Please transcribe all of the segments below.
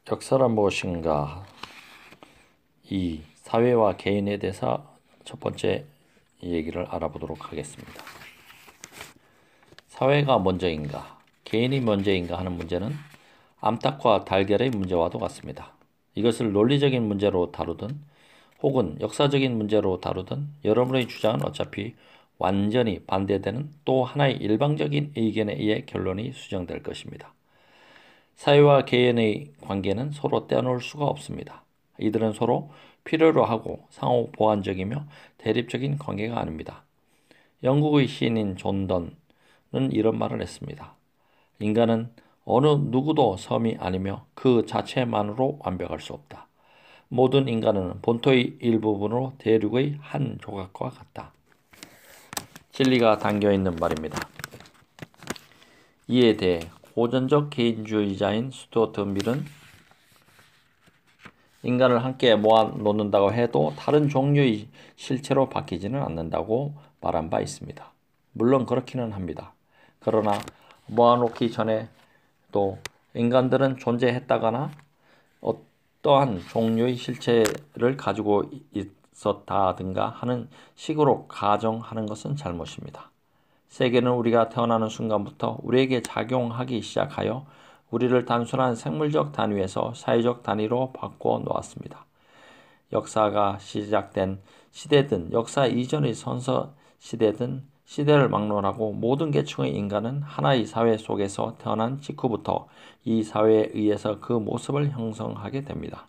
역사란 무엇인가? 이 사회와 개인에 대해서 첫 번째 얘기를 알아보도록 하겠습니다. 사회가 먼저인가, 개인이 먼저인가 하는 문제는 암탉과 달걀의 문제와도 같습니다. 이것을 논리적인 문제로 다루든 혹은 역사적인 문제로 다루든 여러분의 주장은 어차피 완전히 반대되는 또 하나의 일방적인 의견에 의해 결론이 수정될 것입니다. 사회와 개인의 관계는 서로 떼어놓을 수가 없습니다. 이들은 서로 필요로 하고 상호 보완적이며 대립적인 관계가 아닙니다. 영국의 시인인 존 don은 이런 말을 했습니다. 인간은 어느 누구도 섬이 아니며 그 자체만으로 완벽할 수 없다. 모든 인간은 본토의 일부분으로 대륙의 한 조각과 같다. 진리가 담겨있는 말입니다. 이에 대해 고전적 개인주의자인 스튜어트 밀은 인간을 함께 모아놓는다고 해도 다른 종류의 실체로 바뀌지는 않는다고 말한 바 있습니다. 물론 그렇기는 합니다. 그러나 모아놓기 전에 또 인간들은 존재했다거나 어떠한 종류의 실체를 가지고 있었다든가 하는 식으로 가정하는 것은 잘못입니다. 세계는 우리가 태어나는 순간부터 우리에게 작용하기 시작하여 우리를 단순한 생물적 단위에서 사회적 단위로 바꿔 놓았습니다. 역사가 시작된 시대든 역사 이전의 선서 시대든 시대를 막론하고 모든 계층의 인간은 하나의 사회 속에서 태어난 직후부터 이 사회에 의해서 그 모습을 형성하게 됩니다.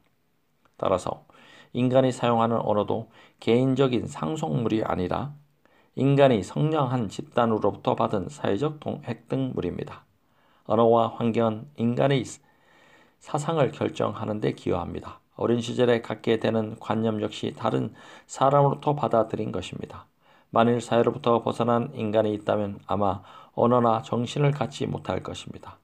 따라서 인간이 사용하는 언어도 개인적인 상속물이 아니라 인간이 성장한 집단으로부터 받은 사회적 획득물입니다. 언어와 환경은 인간의 사상을 결정하는 데 기여합니다. 어린 시절에 갖게 되는 관념 역시 다른 사람으로부터 받아들인 것입니다. 만일 사회로부터 벗어난 인간이 있다면 아마 언어나 정신을 갖지 못할 것입니다.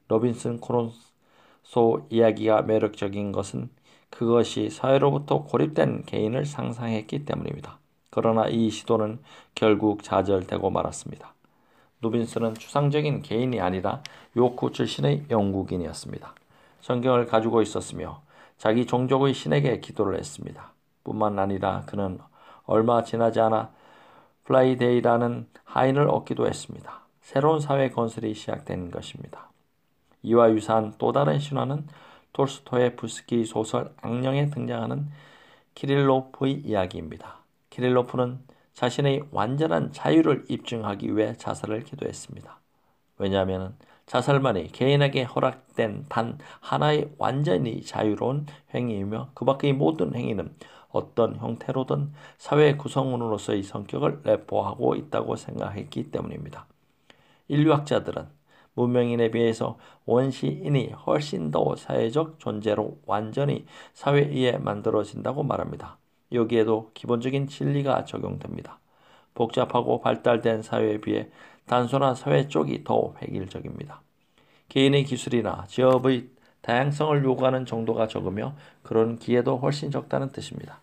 로빈슨 크루소 이야기가 매력적인 것은 그것이 사회로부터 고립된 개인을 상상했기 때문입니다. 그러나 이 시도는 결국 좌절되고 말았습니다. 로빈슨은 추상적인 개인이 아니라 요크 출신의 영국인이었습니다. 성경을 가지고 있었으며 자기 종족의 신에게 기도를 했습니다. 뿐만 아니라 그는 얼마 지나지 않아 플라이데이라는 하인을 얻기도 했습니다. 새로운 사회 건설이 시작된 것입니다. 이와 유사한 또 다른 신화는 톨스토예프스키 소설 악령에 등장하는 키릴로프의 이야기입니다. 키릴로프는 자신의 완전한 자유를 입증하기 위해 자살을 기도했습니다. 왜냐하면 자살만이 개인에게 허락된 단 하나의 완전히 자유로운 행위이며 그 밖의 모든 행위는 어떤 형태로든 사회 구성원으로서의 성격을 내포하고 있다고 생각했기 때문입니다. 인류학자들은 문명인에 비해서 원시인이 훨씬 더 사회적 존재로 완전히 사회에 의해 만들어진다고 말합니다. 여기에도 기본적인 진리가 적용됩니다. 복잡하고 발달된 사회에 비해 단순한 사회 쪽이 더 획일적입니다. 개인의 기술이나 직업의 다양성을 요구하는 정도가 적으며 그런 기회도 훨씬 적다는 뜻입니다.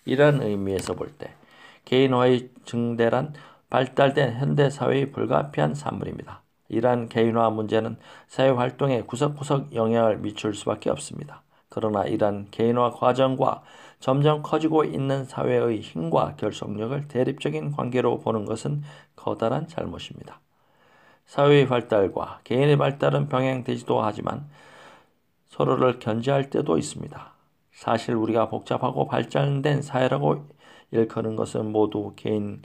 이러한 의미에서 볼 때 개인화의 증대란 발달된 현대사회의 불가피한 산물입니다. 이러한 개인화 문제는 사회활동에 구석구석 영향을 미칠 수밖에 없습니다. 그러나 이러한 개인화 과정과 점점 커지고 있는 사회의 힘과 결속력을 대립적인 관계로 보는 것은 커다란 잘못입니다. 사회의 발달과 개인의 발달은 병행되지도 하지만 서로를 견제할 때도 있습니다. 사실 우리가 복잡하고 발전된 사회라고 일컫는 것은 모두 개인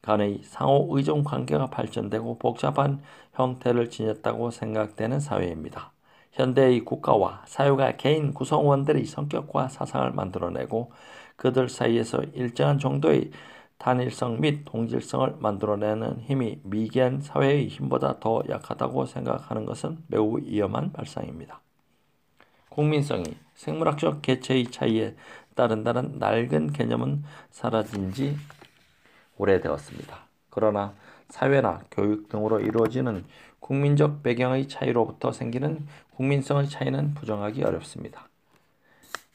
간의 상호 의존 관계가 발전되고 복잡한 형태를 지녔다고 생각되는 사회입니다. 현대의 국가와 사회가 개인 구성원들의 성격과 사상을 만들어내고 그들 사이에서 일정한 정도의 단일성 및 동질성을 만들어내는 힘이 미개한 사회의 힘보다 더 약하다고 생각하는 것은 매우 위험한 발상입니다. 국민성이 생물학적 개체의 차이에 따른다는 낡은 개념은 사라진 지 오래되었습니다. 그러나 사회나 교육 등으로 이루어지는 국민적 배경의 차이로부터 생기는 국민성의 차이는 부정하기 어렵습니다.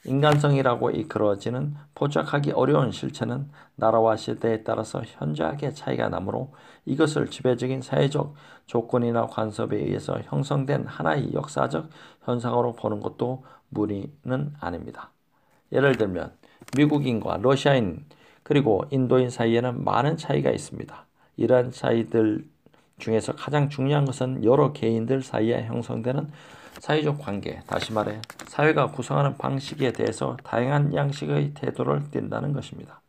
인간성이라고 이끌어지는 포착하기 어려운 실체는 나라와 시대에 따라서 현저하게 차이가 나므로 이것을 지배적인 사회적 조건이나 관습에 의해서 형성된 하나의 역사적 현상으로 보는 것도 무리는 아닙니다. 예를 들면 미국인과 러시아인 그리고 인도인 사이에는 많은 차이가 있습니다. 이러한 차이들 중에서 가장 중요한 것은 여러 개인들 사이에 형성되는 사회적 관계, 다시 말해 사회가 구성하는 방식에 대해서 다양한 양식의 태도를 띈다는 것입니다.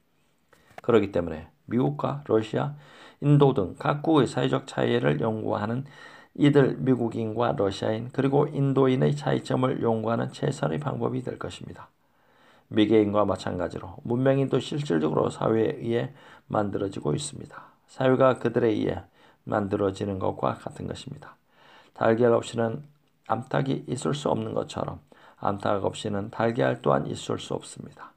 그렇기 때문에 미국과 러시아, 인도 등 각국의 사회적 차이를 연구하는 이들 미국인과 러시아인 그리고 인도인의 차이점을 연구하는 최선의 방법이 될 것입니다. 미개인과 마찬가지로 문명인도 실질적으로 사회에 의해 만들어지고 있습니다. 사회가 그들에 의해 만들어지는 것과 같은 것입니다. 달걀 없이는 암탉이 있을 수 없는 것처럼 암탉 없이는 달걀 또한 있을 수 없습니다.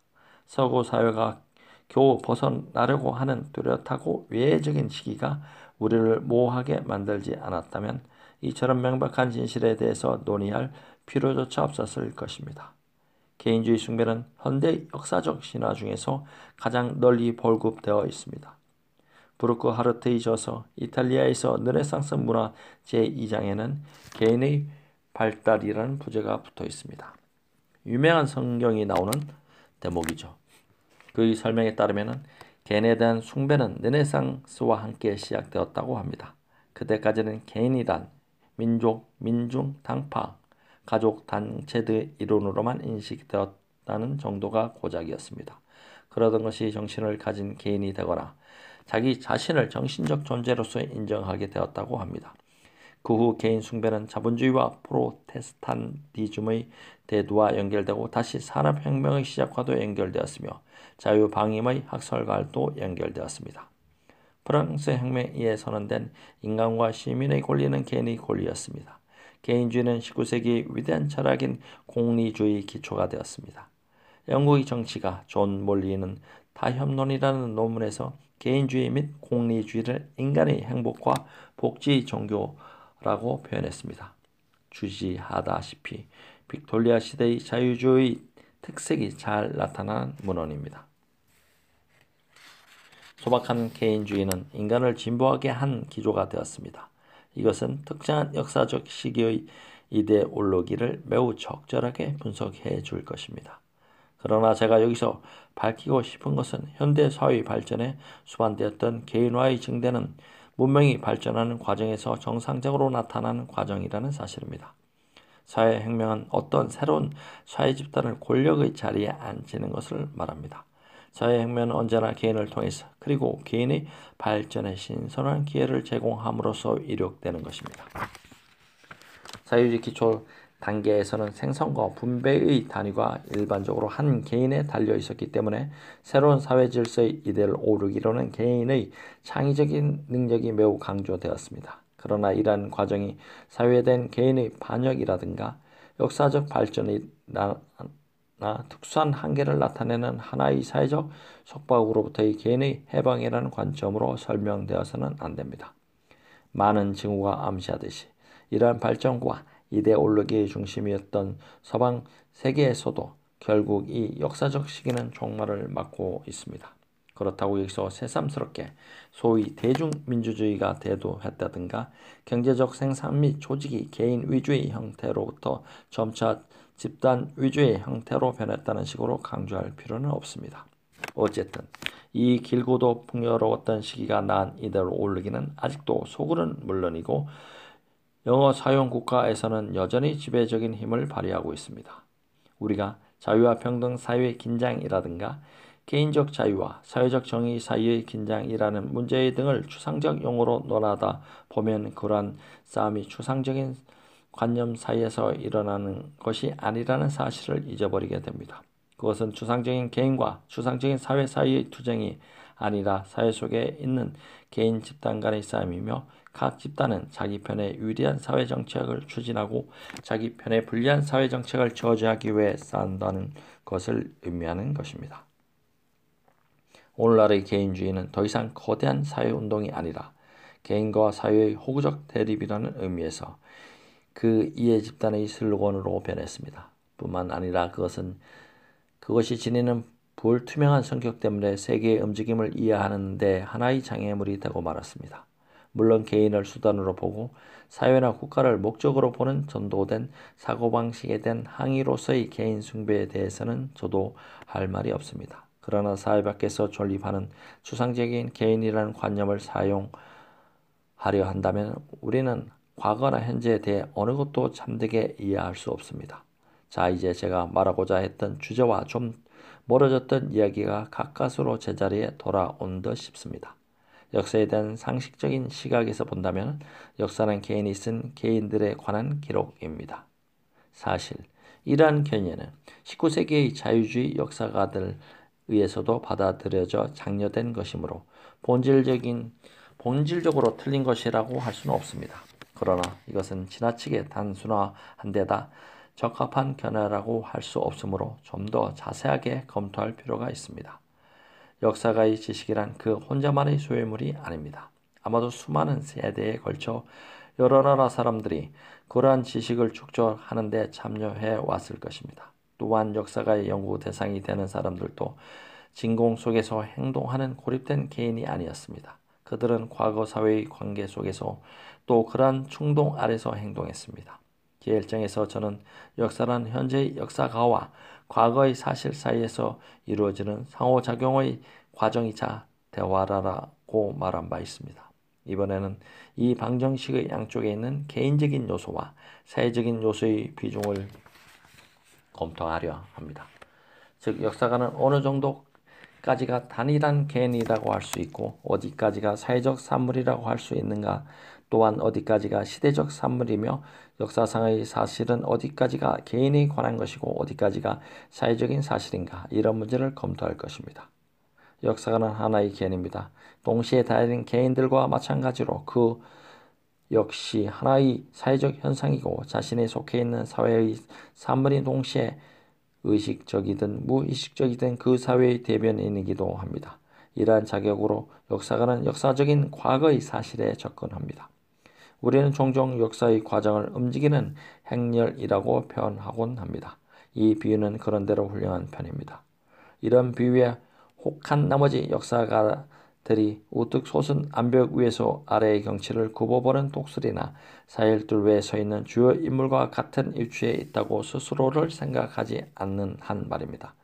서구 사회가 겨우 벗어나려고 하는 뚜렷하고 외적인 시기가 우리를 모호하게 만들지 않았다면 이처럼 명백한 진실에 대해서 논의할 필요조차 없었을 것입니다. 개인주의 숭배는 현대 역사적 신화 중에서 가장 널리 보급되어 있습니다. 브루크 하르트의 저서 이탈리아에서 르네상스 문화 제2장에는 개인의 발달이라는 부제가 붙어 있습니다. 유명한 성경이 나오는 대목이죠. 그의 설명에 따르면 개인에 대한 숭배는 르네상스와 함께 시작되었다고 합니다. 그때까지는 개인이란 민족, 민중, 당파, 가족, 단체의 이론으로만 인식되었다는 정도가 고작이었습니다. 그러던 것이 정신을 가진 개인이 되거나 자기 자신을 정신적 존재로서 인정하게 되었다고 합니다. 그 후 개인 숭배는 자본주의와 프로테스탄티즘의 대두와 연결되고 다시 산업혁명의 시작과도 연결되었으며 자유방임의 학설과도 연결되었습니다. 프랑스 혁명에 의해 선언된 인간과 시민의 권리는 개인의 권리였습니다. 개인주의는 19세기 위대한 철학인 공리주의 기초가 되었습니다. 영국의 정치가 존 몰리는 타협론이라는 논문에서 개인주의 및 공리주의를 인간의 행복과 복지의 종교라고 표현했습니다. 주시하다시피 빅토리아 시대의 자유주의 특색이 잘 나타난 문헌입니다. 소박한 개인주의는 인간을 진보하게 한 기조가 되었습니다. 이것은 특정한 역사적 시기의 이데올로기를 매우 적절하게 분석해 줄 것입니다. 그러나 제가 여기서 밝히고 싶은 것은 현대 사회 발전에 수반되었던 개인화의 증대는 문명이 발전하는 과정에서 정상적으로 나타나는 과정이라는 사실입니다. 사회혁명은 어떤 새로운 사회 집단을 권력의 자리에 앉히는 것을 말합니다. 사회혁명은 언제나 개인을 통해서 그리고 개인의 발전에 신선한 기회를 제공함으로써 이룩되는 것입니다. 사회주의 기초 단계에서는 생성과 분배의 단위가 일반적으로 한 개인에 달려 있었기 때문에 새로운 사회 질서의 이데를 오르기로는 개인의 창의적인 능력이 매우 강조되었습니다. 그러나 이러한 과정이 사회된 개인의 반역이라든가 역사적 발전이나 특수한 한계를 나타내는 하나의 사회적 속박으로부터의 개인의 해방이라는 관점으로 설명되어서는 안 됩니다. 많은 징후가 암시하듯이 이러한 발전과 이데올로기의 중심이었던 서방 세계에서도 결국 이 역사적 시기는 종말을 맞고 있습니다. 그렇다고 여기서 새삼스럽게 소위 대중민주주의가 대두했다든가 경제적 생산 및 조직이 개인 위주의 형태로부터 점차 집단 위주의 형태로 변했다는 식으로 강조할 필요는 없습니다. 어쨌든 이 길고도 풍요로웠던 시기가 난 이대로 오르기는 아직도 소굴은 물론이고 영어 사용 국가에서는 여전히 지배적인 힘을 발휘하고 있습니다. 우리가 자유와 평등 사이의 긴장이라든가 개인적 자유와 사회적 정의 사이의 긴장이라는 문제 등을 추상적 용어로 논하다 보면 그러한 싸움이 추상적인 관념 사이에서 일어나는 것이 아니라는 사실을 잊어버리게 됩니다. 그것은 추상적인 개인과 추상적인 사회 사이의 투쟁이 아니라 사회 속에 있는 개인 집단 간의 싸움이며 각 집단은 자기 편에 유리한 사회 정책을 추진하고 자기 편에 불리한 사회 정책을 저지하기 위해 싸운다는 것을 의미하는 것입니다. 오늘날의 개인주의는 더 이상 거대한 사회운동이 아니라 개인과 사회의 호구적 대립이라는 의미에서 그 이해 집단의 슬로건으로 변했습니다. 뿐만 아니라 그것은 그것이 지니는 불투명한 성격 때문에 세계의 움직임을 이해하는 데 하나의 장애물이 되고 말았습니다. 물론 개인을 수단으로 보고 사회나 국가를 목적으로 보는 전도된 사고방식에 대한 항의로서의 개인 숭배에 대해서는 저도 할 말이 없습니다. 그러나 사회 밖에서 존립하는 추상적인 개인이라는 관념을 사용하려 한다면 우리는 과거나 현재에 대해 어느 것도 참되게 이해할 수 없습니다. 자, 이제 제가 말하고자 했던 주제와 좀 멀어졌던 이야기가 가까스로 제자리에 돌아온 듯 싶습니다. 역사에 대한 상식적인 시각에서 본다면 역사는 개인이 쓴 개인들에 관한 기록입니다. 사실 이러한 견해는 19세기의 자유주의 역사가들 의해서도 받아들여져 장려된 것이므로 본질적으로 틀린 것이라고 할 수는 없습니다. 그러나 이것은 지나치게 단순화한 데다 적합한 견해라고 할 수 없으므로 좀 더 자세하게 검토할 필요가 있습니다. 역사가의 지식이란 그 혼자만의 소유물이 아닙니다. 아마도 수많은 세대에 걸쳐 여러 나라 사람들이 그러한 지식을 축적하는 데 참여해 왔을 것입니다. 또한 역사가의 연구 대상이 되는 사람들도 진공 속에서 행동하는 고립된 개인이 아니었습니다. 그들은 과거 사회의 관계 속에서 또 그러한 충동 아래서 행동했습니다. 기일정에서 저는 역사란 현재의 역사가와 과거의 사실 사이에서 이루어지는 상호작용의 과정이자 대화라고 말한 바 있습니다. 이번에는 이 방정식의 양쪽에 있는 개인적인 요소와 사회적인 요소의 비중을 검토하려 합니다. 즉 역사가는 어느 정도까지가 단일한 개인이라고 할 수 있고 어디까지가 사회적 산물이라고 할 수 있는가, 또한 어디까지가 시대적 산물이며 역사상의 사실은 어디까지가 개인에 관한 것이고 어디까지가 사회적인 사실인가, 이런 문제를 검토할 것입니다. 역사가는 하나의 개인입니다. 동시에 다른 개인들과 마찬가지로 그 역시 하나의 사회적 현상이고 자신이 속해 있는 사회의 산물이 동시에 의식적이든 무의식적이든 그 사회의 대변인이기도 합니다. 이러한 자격으로 역사가는 역사적인 과거의 사실에 접근합니다. 우리는 종종 역사의 과정을 움직이는 행렬이라고 표현하곤 합니다. 이 비유는 그런대로 훌륭한 편입니다. 이런 비유에 혹한 나머지 역사가들이 우뚝 솟은 암벽 위에서 아래의 경치를 굽어보는 독수리나 사일둘 외에 서 있는 주요 인물과 같은 위치에 있다고 스스로를 생각하지 않는 한 말입니다.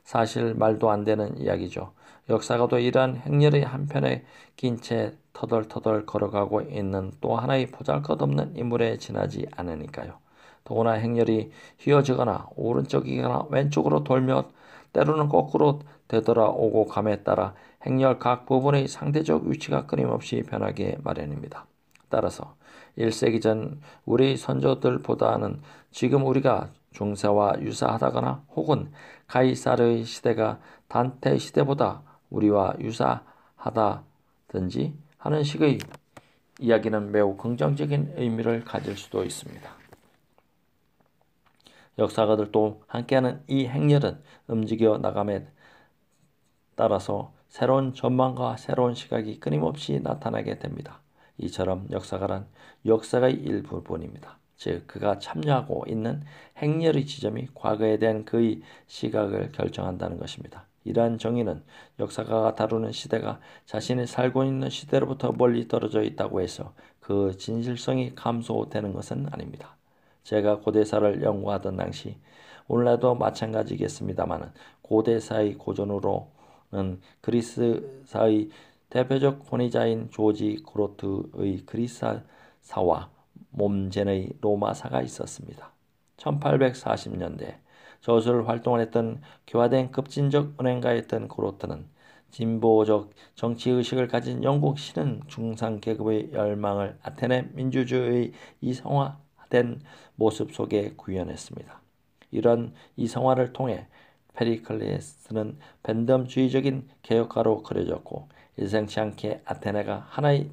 사실 말도 안 되는 이야기죠. 역사가도 이러한 행렬의 한편에 낀 채 터덜터덜 걸어가고 있는 또 하나의 보잘것없는 인물에 지나지 않으니까요. 더구나 행렬이 휘어지거나 오른쪽이거나 왼쪽으로 돌며 때로는 거꾸로 되돌아오고 감에 따라 행렬 각 부분의 상대적 위치가 끊임없이 변하게 마련입니다. 따라서 1세기 전 우리 선조들보다는 지금 우리가 중세와 유사하다거나 혹은 가이사르의 시대가 단테 시대보다 우리와 유사하다든지 하는 식의 이야기는 매우 긍정적인 의미를 가질 수도 있습니다. 역사가들도 함께하는 이 행렬은 움직여 나감에 따라서 새로운 전망과 새로운 시각이 끊임없이 나타나게 됩니다. 이처럼 역사가란 역사의 일부분입니다. 즉 그가 참여하고 있는 행렬의 지점이 과거에 대한 그의 시각을 결정한다는 것입니다. 이러한 정의는 역사가가 다루는 시대가 자신이 살고 있는 시대로부터 멀리 떨어져 있다고 해서 그 진실성이 감소되는 것은 아닙니다. 제가 고대사를 연구하던 당시, 오늘날도 마찬가지겠습니다만 고대사의 고전으로는 그리스사의 대표적 권위자인 조지 그로트의 그리스사와 몸젠의 로마사가 있었습니다. 1840년대 저술 활동을 했던 교화된 급진적 은행가였던 그로트는 진보적 정치의식을 가진 영국 신흥 중상계급의 열망을 아테네 민주주의의 이성화된 모습 속에 구현했습니다. 이런 이성화를 통해 페리클레스는 팬덤주의적인 개혁가로 그려졌고 일생치 않게 아테네가 하나의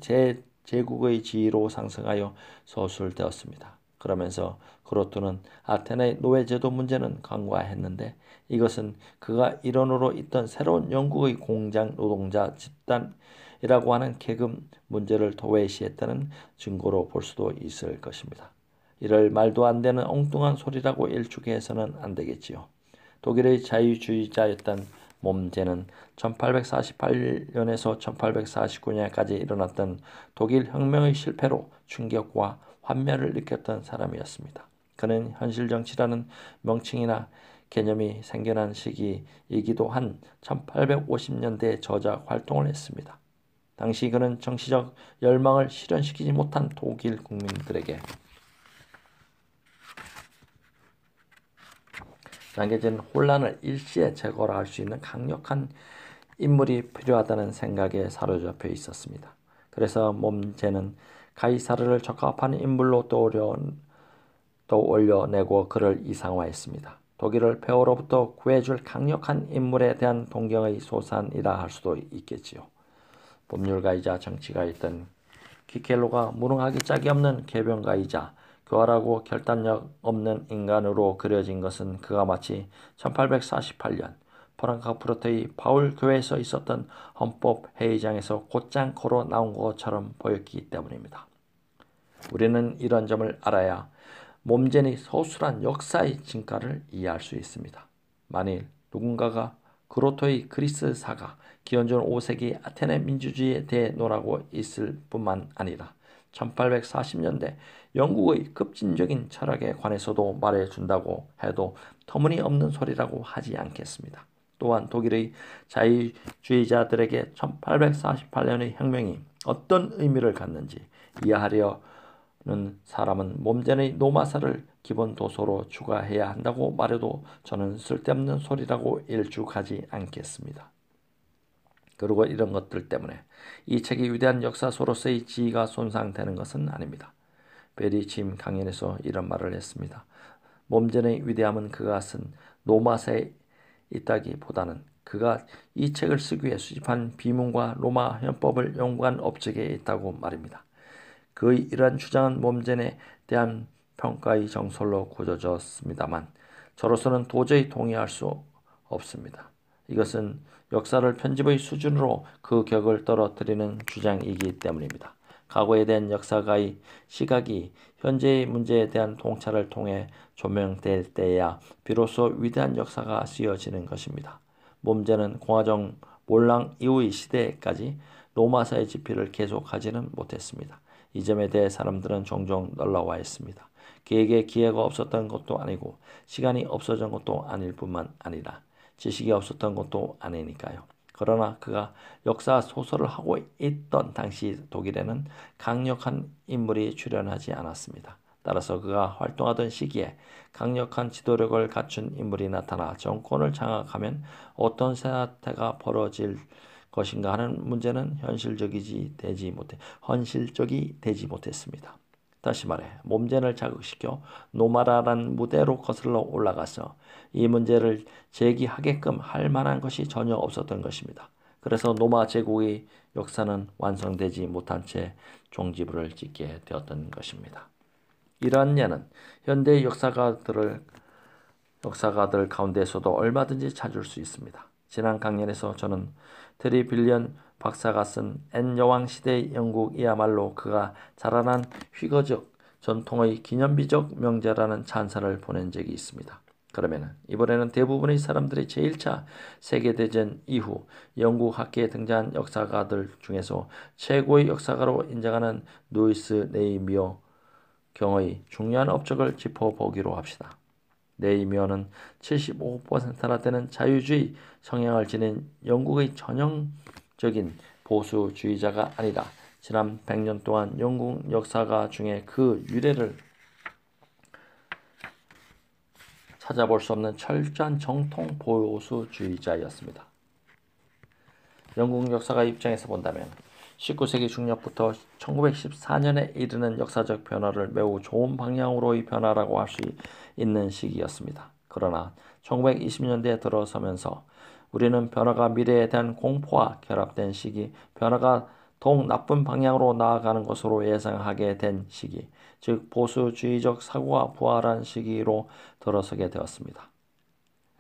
제국의 지위로 상승하여 서술되었습니다. 그러면서 그로트는 아테네의 노예제도 문제는 간과했는데 이것은 그가 일원으로 있던 새로운 영국의 공장 노동자 집단이라고 하는 계급 문제를 도외시했다는 증거로 볼 수도 있을 것입니다. 이를 말도 안 되는 엉뚱한 소리라고 일축해서는 안 되겠지요. 독일의 자유주의자였던 몸제는 1848년에서 1849년까지 일어났던 독일 혁명의 실패로 충격과 환멸을 느꼈던 사람이었습니다. 그는 현실 정치라는 명칭이나 개념이 생겨난 시기이기도 한 1850년대에 저자 활동을 했습니다. 당시 그는 정치적 열망을 실현시키지 못한 독일 국민들에게 남겨진 혼란을 일시에 제거할 수 있는 강력한 인물이 필요하다는 생각에 사로잡혀 있었습니다. 그래서 몸제는 가이사르를 적합한 인물로 떠올려내고 그를 이상화했습니다. 독일을 폐허로부터 구해줄 강력한 인물에 대한 동경의 소산이라 할 수도 있겠지요. 법률가이자 정치가였던 키켈로가 무능하기 짝이 없는 개변가이자 교활하고 결단력 없는 인간으로 그려진 것은 그가 마치 1848년 프랑크푸르트의 바울 교회에서 있었던 헌법 회의장에서 곧장 걸어 나온 것처럼 보였기 때문입니다. 우리는 이런 점을 알아야 몸제의 서술한 역사의 진가를 이해할 수 있습니다. 만일 누군가가 그로토의 그리스사가 기원전 5세기 아테네 민주주의에 대해 논하고 있을 뿐만 아니라 1840년대 영국의 급진적인 철학에 관해서도 말해준다고 해도 터무니없는 소리라고 하지 않겠습니다. 또한 독일의 자유주의자들에게 1848년의 혁명이 어떤 의미를 갖는지 이해하려는 사람은 몸제의 노마사를 기본 도서로 추가해야 한다고 말해도 저는 쓸데없는 소리라고 일축하지 않겠습니다. 그리고 이런 것들 때문에 이 책이 위대한 역사서로서의 지위가 손상되는 것은 아닙니다. 베리 짐 강연에서 이런 말을 했습니다. 몸제의 위대함은 그가 쓴 노마사에 있다기보다는 그가 이 책을 쓰기 위해 수집한 비문과 로마 헌법을 연구한 업적에 있다고 말입니다. 그의 이러한 주장은 몸제에 대한 평가의 정설로 굳어졌습니다만 저로서는 도저히 동의할 수 없습니다. 이것은 역사를 편집의 수준으로 그 격을 떨어뜨리는 주장이기 때문입니다. 과거에 대한 역사가의 시각이 현재의 문제에 대한 통찰을 통해 조명될 때야 비로소 위대한 역사가 쓰여지는 것입니다. 몸제는 공화정 몰랑 이후의 시대까지 로마사의 집필을 계속하지는 못했습니다. 이 점에 대해 사람들은 종종 놀라워했습니다. 그에게 기회가 없었던 것도 아니고 시간이 없어진 것도 아닐 뿐만 아니라 지식이 없었던 것도 아니니까요. 그러나 그가 역사 소설을 하고 있던 당시 독일에는 강력한 인물이 출연하지 않았습니다. 따라서 그가 활동하던 시기에 강력한 지도력을 갖춘 인물이 나타나 정권을 장악하면 어떤 사태가 벌어질 것인가 하는 문제는 현실적이 되지 못했습니다. 다시 말해 몸제를 자극시켜 노마라란 무대로 거슬러 올라가서 이 문제를 제기하게끔 할 만한 것이 전혀 없었던 것입니다. 그래서 로마 제국의 역사는 완성되지 못한 채 종지부를 찍게 되었던 것입니다. 이러한 예는 현대 역사가들 가운데서도 얼마든지 찾을 수 있습니다. 지난 강연에서 저는 트리빌리언 박사가 쓴 앤 여왕 시대의 영국이야말로 그가 자라난 휘거적 전통의 기념비적 명제라는 찬사를 보낸 적이 있습니다. 그러면 이번에는 대부분의 사람들이 제1차 세계대전 이후 영국 학계에 등장한 역사가들 중에서 최고의 역사가로 인정하는 루이스 네이미어 경의 중요한 업적을 짚어보기로 합시다. 네이미어는 75%나 되는 자유주의 성향을 지닌 영국의 전형적인 보수주의자가 아니라 지난 100년 동안 영국 역사가 중에 그 유래를 찾아볼 수 없는 철저한 정통 보수주의자였습니다. 영국 역사가 입장에서 본다면 19세기 중엽부터 1914년에 이르는 역사적 변화를 매우 좋은 방향으로의 변화라고 할 수 있는 시기였습니다. 그러나 1920년대에 들어서면서 우리는 변화가 미래에 대한 공포와 결합된 시기, 변화가 더욱 나쁜 방향으로 나아가는 것으로 예상하게 된 시기, 즉 보수주의적 사고가 부활한 시기로 들어서게 되었습니다.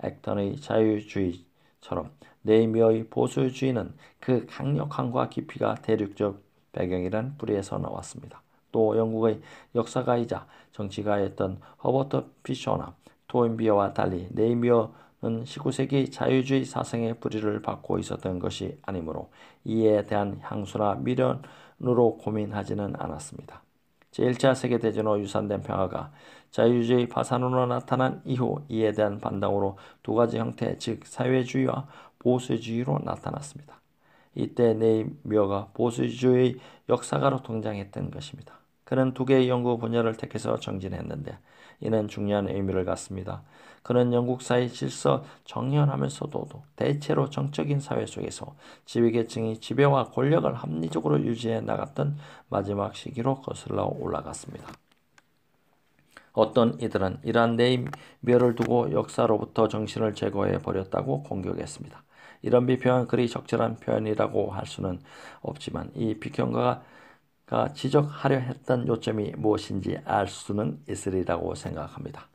액턴의 자유주의처럼 네이미어의 보수주의는 그 강력함과 깊이가 대륙적 배경이란 뿌리에서 나왔습니다. 또 영국의 역사가이자 정치가였던 허버트 피셔나 토인비어와 달리 네이미어 19세기 자유주의 사상의 뿌리를 받고 있었던 것이 아니므로 이에 대한 향수나 미련으로 고민하지는 않았습니다. 제1차 세계대전 후 유산된 평화가 자유주의 파산으로 나타난 이후 이에 대한 반당으로 두 가지 형태, 즉 사회주의와 보수주의로 나타났습니다. 이때 네이미어가 보수주의 역사가로 등장했던 것입니다. 그는 두 개의 연구 분야를 택해서 정진했는데 이는 중요한 의미를 갖습니다. 그는 영국 사회 질서 정연하면서도 대체로 정적인 사회 속에서 지배계층이 지배와 권력을 합리적으로 유지해 나갔던 마지막 시기로 거슬러 올라갔습니다. 어떤 이들은 이러한 네이미어를 두고 역사로부터 정신을 제거해 버렸다고 공격했습니다. 이런 비평은 그리 적절한 표현이라고 할 수는 없지만 이 비평가가 지적하려 했던 요점이 무엇인지 알 수는 있으리라고 생각합니다.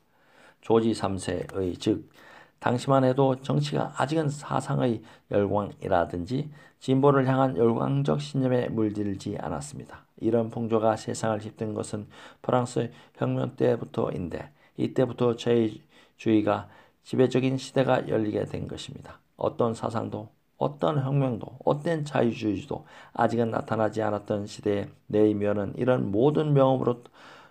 조지 3세의 즉 당시만 해도 정치가 아직은 사상의 열광이라든지 진보를 향한 열광적 신념에 물들지 않았습니다. 이런 풍조가 세상을 휩든 것은 프랑스 혁명 때부터인데 이때부터 자유주의가 지배적인 시대가 열리게 된 것입니다. 어떤 사상도 어떤 혁명도 어떤 자유주의도 아직은 나타나지 않았던 시대에 네이미어는 이런 모든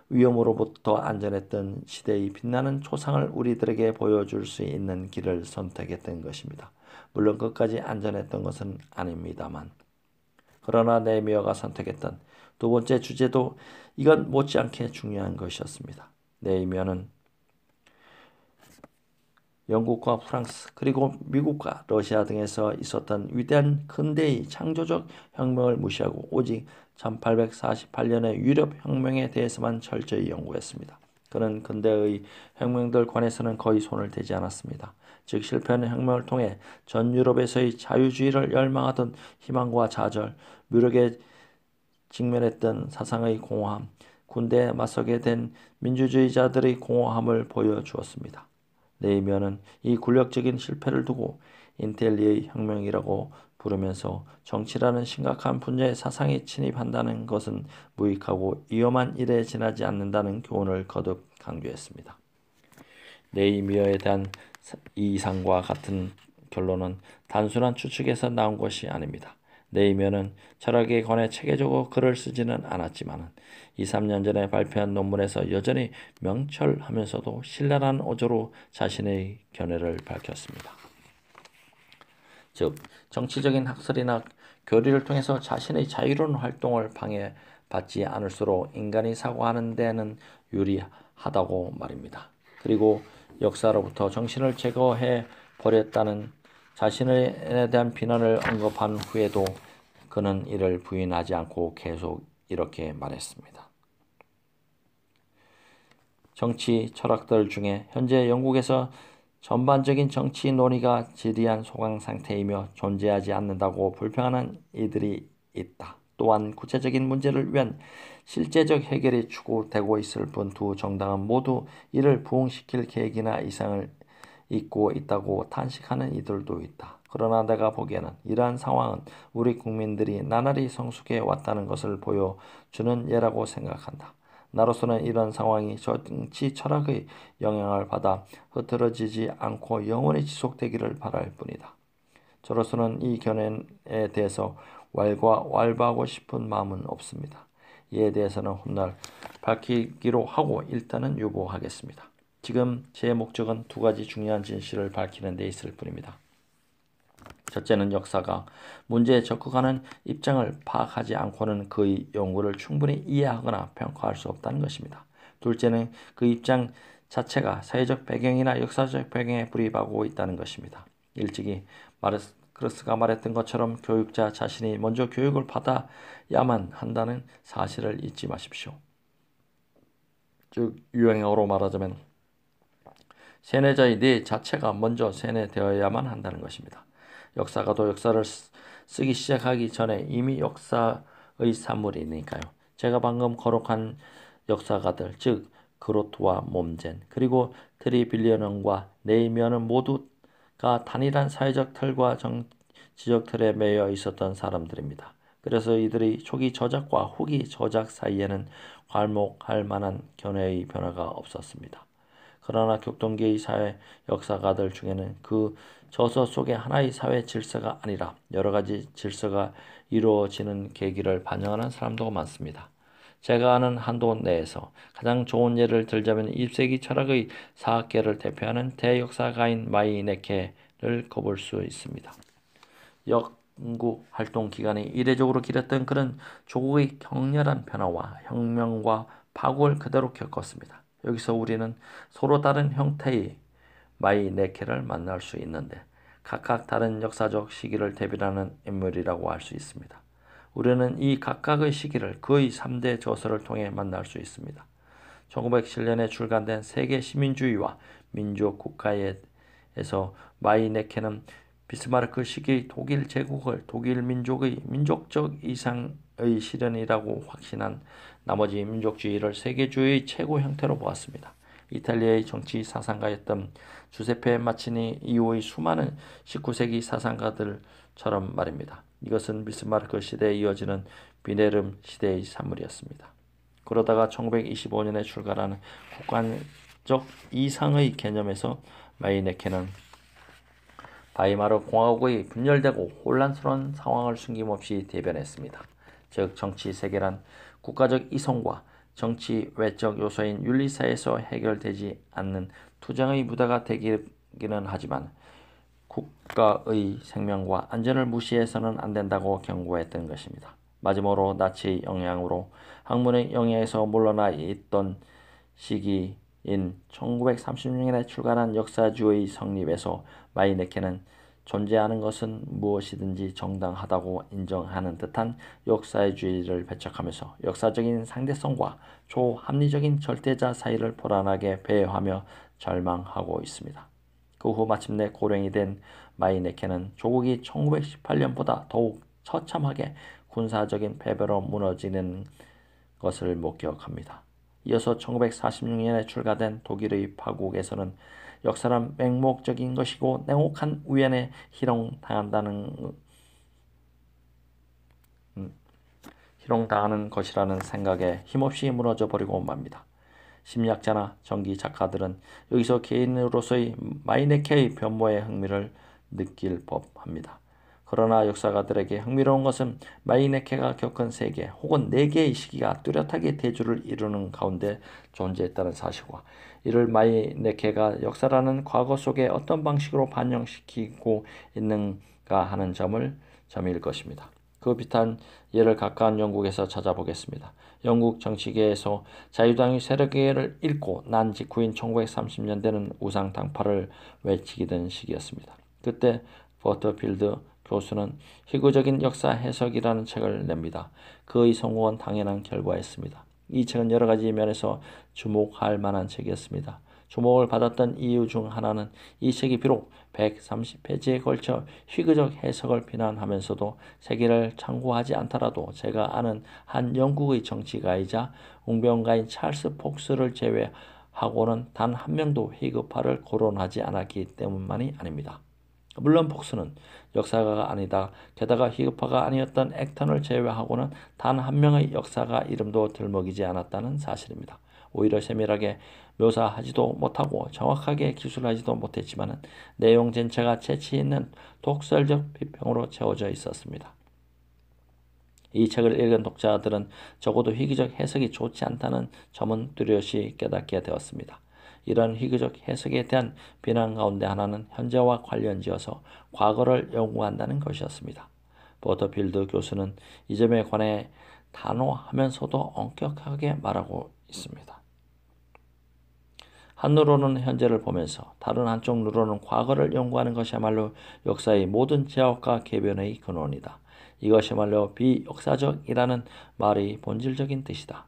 위험으로부터 안전했던 시대의 빛나는 초상을 우리들에게 보여줄 수 있는 길을 선택했던 것입니다. 물론 끝까지 안전했던 것은 아닙니다만. 그러나 네이미어가 선택했던 두 번째 주제도 이건 못지않게 중요한 것이었습니다. 네이미어는 영국과 프랑스 그리고 미국과 러시아 등에서 있었던 위대한 근대의 창조적 혁명을 무시하고 오직 1848년의 유럽 혁명에 대해서만 철저히 연구했습니다. 그는 근대의 혁명들 관해서는 거의 손을 대지 않았습니다. 즉 실패하는 혁명을 통해 전 유럽에서의 자유주의를 열망하던 희망과 좌절, 무력에 직면했던 사상의 공허함, 군대에 맞서게 된 민주주의자들의 공허함을 보여주었습니다. 네이미어는 이 굴욕적인 실패를 두고 인텔리의 혁명이라고 부르면서 정치라는 심각한 분야에 사상이 침입한다는 것은 무익하고 위험한 일에 지나지 않는다는 교훈을 거듭 강조했습니다. 네이미어에 대한 이상과 같은 결론은 단순한 추측에서 나온 것이 아닙니다. 네이미어는 철학에 관해 체계적으로 글을 쓰지는 않았지만 2, 3년 전에 발표한 논문에서 여전히 명철하면서도 신랄한 어조로 자신의 견해를 밝혔습니다. 즉 정치적인 학설이나 교리를 통해서 자신의 자유로운 활동을 방해받지 않을수록 인간이 사고하는 데는 유리하다고 말입니다. 그리고 역사로부터 정신을 제거해 버렸다는 자신에 대한 비난을 언급한 후에도 그는 이를 부인하지 않고 계속 이렇게 말했습니다. 정치 철학들 중에 현재 영국에서 전반적인 정치 논의가 지리한 소강 상태이며 존재하지 않는다고 불평하는 이들이 있다. 또한 구체적인 문제를 위한 실제적 해결이 추구되고 있을 뿐 두 정당은 모두 이를 부응시킬 계획이나 이상을 잊고 있다고 탄식하는 이들도 있다. 그러나 내가 보기에는 이러한 상황은 우리 국민들이 나날이 성숙해 왔다는 것을 보여주는 예라고 생각한다. 나로서는 이런 상황이 정치 철학의 영향을 받아 흐트러지지 않고 영원히 지속되기를 바랄 뿐이다. 저로서는 이 견해에 대해서 왈가왈부하고 싶은 마음은 없습니다. 이에 대해서는 훗날 밝히기로 하고 일단은 유보하겠습니다. 지금 제 목적은 두 가지 중요한 진실을 밝히는 데 있을 뿐입니다. 첫째는 역사가 문제에 적극하는 입장을 파악하지 않고는 그의 연구를 충분히 이해하거나 평가할 수 없다는 것입니다. 둘째는 그 입장 자체가 사회적 배경이나 역사적 배경에 불입하고 있다는 것입니다. 일찍이 마르크스가 말했던 것처럼 교육자 자신이 먼저 교육을 받아야만 한다는 사실을 잊지 마십시오. 즉 유행어로 말하자면 세뇌자의 네 자체가 먼저 세뇌되어야만 한다는 것입니다. 역사가도 역사를 쓰기 시작하기 전에 이미 역사의 산물이니까요. 제가 방금 거론한 역사가들, 즉 그로트와 몸젠, 그리고 트리빌리언과 네이미어는 모두가 단일한 사회적 틀과 정치적 틀에 매여 있었던 사람들입니다. 그래서 이들의 초기 저작과 후기 저작 사이에는 괄목할 만한 견해의 변화가 없었습니다. 그러나 격동기의 사회 역사가들 중에는 그 저서 속에 하나의 사회 질서가 아니라 여러 가지 질서가 이루어지는 계기를 반영하는 사람도 많습니다. 제가 아는 한도 내에서 가장 좋은 예를 들자면 20세기 철학의 사학계를 대표하는 대역사가인 마이네케를 꼽을 수 있습니다. 연구 활동 기간이 이례적으로 길었던 그는 조국의 격렬한 변화와 혁명과 파국을 그대로 겪었습니다. 여기서 우리는 서로 다른 형태의 마이네케를 만날 수 있는데 각각 다른 역사적 시기를 대변하는 인물이라고 할 수 있습니다. 우리는 이 각각의 시기를 그의 3대 저서를 통해 만날 수 있습니다. 1907년에 출간된 세계 시민주의와 민족 국가에서 마이네케는 비스마르크 시기의 독일 제국을 독일 민족의 민족적 이상의 실현이라고 확신한 나머지 민족주의를 세계주의의 최고 형태로 보았습니다. 이탈리아의 정치 사상가였던 주세페 마치니 이후의 수많은 19세기 사상가들처럼 말입니다. 이것은 비스마르크 시대에 이어지는 비네름 시대의 산물이었습니다. 그러다가 1925년에 출간하는 국가적 이상의 개념에서 마이네케는 바이마르 공화국의 분열되고 혼란스러운 상황을 숨김없이 대변했습니다. 즉 정치 세계란 국가적 이성과 정치 외적 요소인 윤리사에서 해결되지 않는 투쟁의 무대가 되기는 하지만 국가의 생명과 안전을 무시해서는 안 된다고 경고했던 것입니다. 마지막으로 나치의 영향으로 학문의 영역에서 물러나 있던 시기인 1936년에 출간한 역사주의 성립에서 마이네케는 존재하는 것은 무엇이든지 정당하다고 인정하는 듯한 역사주의를 배척하면서 역사적인 상대성과 초합리적인 절대자 사이를 불안하게 배회하며 절망하고 있습니다. 그 후 마침내 고령이 된 마이네케는 조국이 1918년보다 더욱 처참하게 군사적인 패배로 무너지는 것을 목격합니다. 이어서 1946년에 출간된 독일의 파국에서는 역사란 맹목적인 것이고 냉혹한 우연에 희롱당하는 것이라는 생각에 힘없이 무너져 버리고 맙니다. 심리학자나 전기 작가들은 여기서 개인으로서의 마이네케의 변모에 흥미를 느낄 법합니다. 그러나 역사가들에게 흥미로운 것은 마이네케가 겪은 3개 혹은 4개의 시기가 뚜렷하게 대조를 이루는 가운데 존재했다는 사실과 이를 마이네케가 역사라는 과거 속에 어떤 방식으로 반영시키고 있는가 하는 점일 것입니다. 그 비슷한 예를 가까운 영국에서 찾아보겠습니다. 영국 정치계에서 자유당이 세력을 잃고 난 직후인 1930년대는 우상탕파를 외치던 시기였습니다. 그때 버터필드 교수는 희구적인 역사 해석이라는 책을 냅니다. 그의 성공은 당연한 결과였습니다. 이 책은 여러 가지 면에서 주목할 만한 책이었습니다. 주목을 받았던 이유 중 하나는 이 책이 비록 130페이지에 걸쳐 희구적 해석을 비난하면서도 세계를 참고하지 않더라도 제가 아는 한 영국의 정치가이자 웅변가인 찰스 폭스를 제외하고는 단 한 명도 희극파를 거론하지 않았기 때문만이 아닙니다. 물론 폭스는 역사가가 아니다. 게다가 희극파가 아니었던 액턴을 제외하고는 단 한 명의 역사가 이름도 들먹이지 않았다는 사실입니다. 오히려 세밀하게 묘사하지도 못하고 정확하게 기술하지도 못했지만 내용 전체가 재치 있는 독설적 비평으로 채워져 있었습니다. 이 책을 읽은 독자들은 적어도 희귀적 해석이 좋지 않다는 점은 뚜렷이 깨닫게 되었습니다. 이런 희귀적 해석에 대한 비난 가운데 하나는 현재와 관련지어서 과거를 연구한다는 것이었습니다. 버터필드 교수는 이 점에 관해 단호하면서도 엄격하게 말하고 있습니다. 한 누로는 현재를 보면서 다른 한쪽 누로는 과거를 연구하는 것이야말로 역사의 모든 제약과 개변의 근원이다. 이것이야말로 비역사적이라는 말의 본질적인 뜻이다.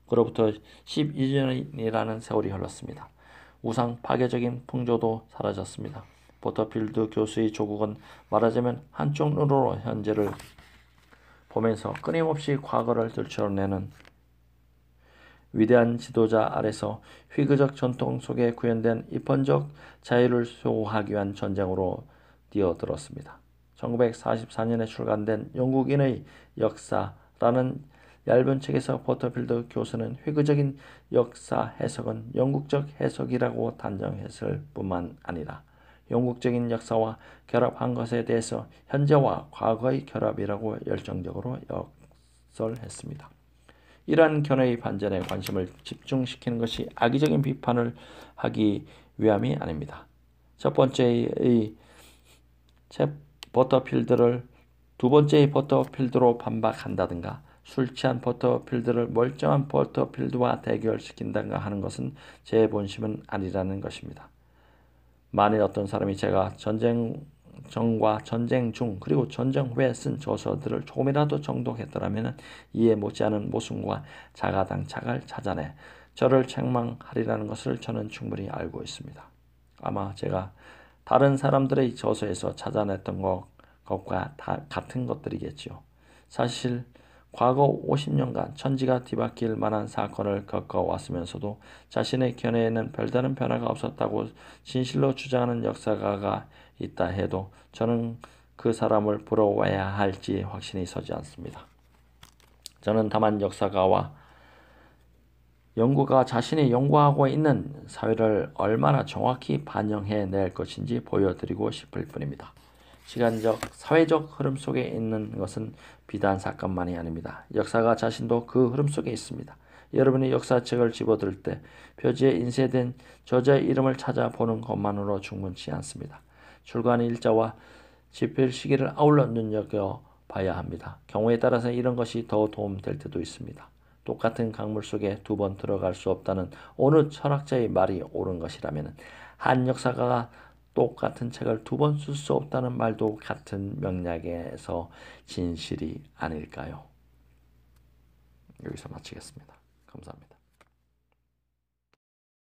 그로부터 12년이라는 세월이 흘렀습니다. 우상 파괴적인 풍조도 사라졌습니다. 버터필드 교수의 조국은 말하자면 한쪽 눈으로 현재를 보면서 끊임없이 과거를 들춰내는 위대한 지도자 아래서 희귀적 전통 속에 구현된 입헌적 자유를 수호하기 위한 전쟁으로 뛰어들었습니다. 1944년에 출간된 영국인의 역사라는 얇은 책에서 버터필드 교수는 회귀적인 역사 해석은 영국적 해석이라고 단정했을 뿐만 아니라 영국적인 역사와 결합한 것에 대해서 현재와 과거의 결합이라고 열정적으로 역설했습니다. 이러한 견해의 반전에 관심을 집중시키는 것이 악의적인 비판을 하기 위함이 아닙니다. 첫 번째의 버터필드를 두 번째의 버터필드로 반박한다든가 술 취한 버터필드를 멀쩡한 버터필드와 대결시킨다든가 하는 것은 제 본심은 아니라는 것입니다. 만일 어떤 사람이 제가 전쟁 전과 전쟁 중 그리고 전쟁 후에 쓴 저서들을 조금이라도 정독했더라면 이에 못지않은 모순과 자가당착을 찾아내 저를 책망하리라는 것을 저는 충분히 알고 있습니다. 아마 제가 다른 사람들의 저서에서 찾아냈던 것과 다 같은 것들이겠지요. 사실 과거 50년간 천지가 뒤바뀔 만한 사건을 겪어왔으면서도 자신의 견해에는 별다른 변화가 없었다고 진실로 주장하는 역사가가 있다 해도 저는 그 사람을 부러워해야 할지 확신이 서지 않습니다. 저는 다만 역사가와 연구가 자신이 연구하고 있는 사회를 얼마나 정확히 반영해낼 것인지 보여드리고 싶을 뿐입니다. 시간적, 사회적 흐름 속에 있는 것은 비단 사건만이 아닙니다. 역사가 자신도 그 흐름 속에 있습니다. 여러분이 역사책을 집어들 때 표지에 인쇄된 저자의 이름을 찾아보는 것만으로 충분치 않습니다. 출간 일자와 집필 시기를 아울러 눈여겨봐야 합니다. 경우에 따라서 이런 것이 더 도움될 때도 있습니다. 똑같은 강물 속에 두 번 들어갈 수 없다는 어느 철학자의 말이 옳은 것이라면 한 역사가가 똑같은 책을 두 번 쓸 수 없다는 말도 같은 맥락에서 진실이 아닐까요? 여기서 마치겠습니다. 감사합니다.